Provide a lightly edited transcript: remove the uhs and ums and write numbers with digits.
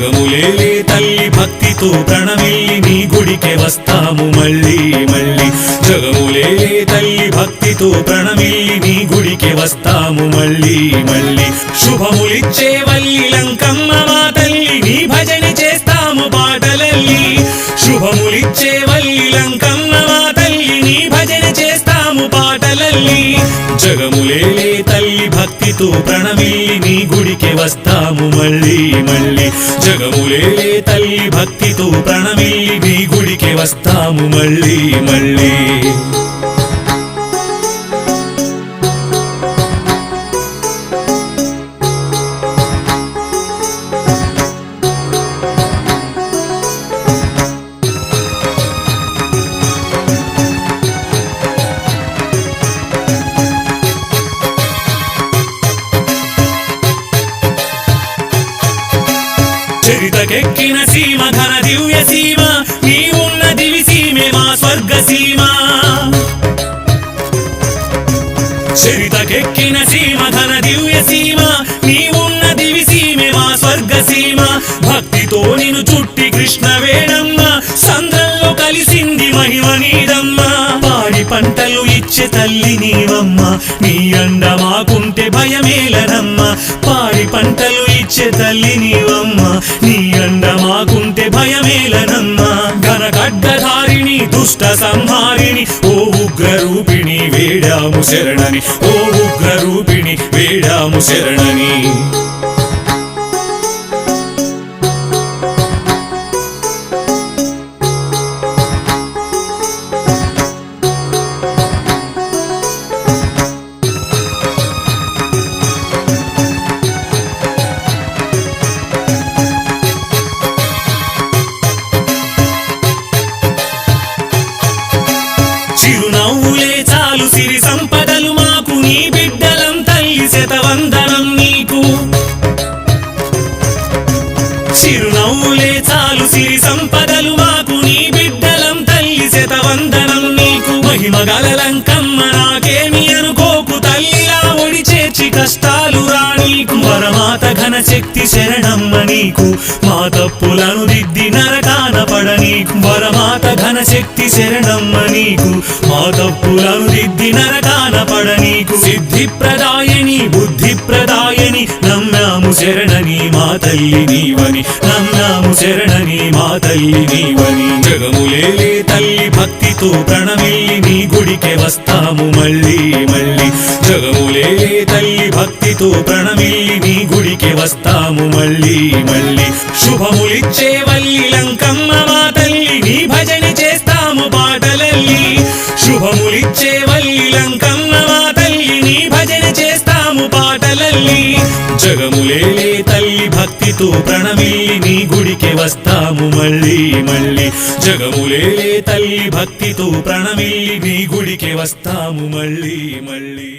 జగములేలే తల్లి భక్తితో ప్రణమిల్లి నీ గుడికే వస్తాము మళ్ళీ మళ్ళీ జగములేలే తల్లి భక్తితో ప్రణమిల్లి నీ గుడికే వస్తాము మళ్ళీ మళ్ళీ శుభములిచ్చే వల్లి లంకమ్మ మా తల్లి నీ భజన చేస్తాము పాటలల్లి శుభములిచ్చే వల్లి లంకమ్మ మా తల్లి నీ భజన చేస్తాము పాటలల్లి జగములేలే తల్లి భక్తితో ప్రణమిల్లి నీ గుడికే వస్తాము మళ్ళీ మళ్ళీ జగములేలే తల్లి భక్తితో ప్రణమిల్లి నీ గుడికే వస్తాము మళ్ళీ మళ్ళీ చరితకెక్కిన సీమ ఘన దివ్య సీమ నీ ఉన్న దివి సీమే మా స్వర్గ సీమ చరితకెక్కిన సీమ ఘన దివ్య సీమ నీ ఉన్న దివి సీమే మా స్వర్గ సీమ భక్తితో నిన్ను చుట్టి కృష్ణ వేణమ్మ సంద్రంలో కలిసింది మహిమ నీదమ్మ పాడి పంటలు ఇచ్చే తల్లి నీవమ్మ నీ అండ మాకుంటే భయమేలనమ్మ పాడి పంటలు ఇచ్చే తల్లి నీవమ్మ నీ అండ మాకుంటే భయమేలనమ్మ ఘన ఖడ్గధారిణి దుష్ట సంహారిణి ఓ ఉగ్ర రూపిణి వేడాము శరణని ఓ ఉగ్ర రూపిణి వేడాము శరణని చిరునవ్వులే చాలు సిరి సంపదలు మాకు నీ బిడ్డలం తల్లి శతవందనం నీకు చిరునవ్వులే చాలు సిరి సంపదలు మాకు నీ బిడ్డలం తల్లి శతవందనం నీకు మహిమగల లంకమ్మ నాకేమి అనుకోకు తల్లిలా ఒడి చేర్చి కష్టాలు రా నీకు వరమాత ఘన శక్తి శరణమ్మ నీకు మా తప్పులను దిద్ది నరకాన పడ నీకు వరమాత ఘన శక్తి శరణమ్మ నీకు మా తప్పులను దిద్ది నరకాన పడ నీకు సిద్ధి ప్రదాయని బుద్ధి ప్రదాయని నమ్మాము శరణని మా తల్లి నీవని నమ్మాము శరణని మా తల్లి నీవని జగములేలే తల్లి భక్తితో ప్రణమిల్లి నీ గుడికే వస్తాము మళ్ళీ మళ్ళీ జగములేలే తల్లి భక్తితో ప్రణమిల్లి నీ గుడికే వస్తాము మళ్ళీ మళ్ళీ శుభములిచ్చే వల్లి లంకమ్మ మా తల్లి నీ భజన చేస్తాము పాటలల్లి శుభములిచ్చే వల్లి లంకమ్మ మా తల్లి నీ భజన చేస్తాము పాటలల్లి జగములేలే తల్లి భక్తితో ప్రణమిల్లి నీ గుడికే వస్తాము మళ్ళీ మళ్ళీ జగములేలే తల్లి భక్తితో ప్రణమిల్లి నీ గుడికే వస్తాము మళ్ళీ మళ్ళీ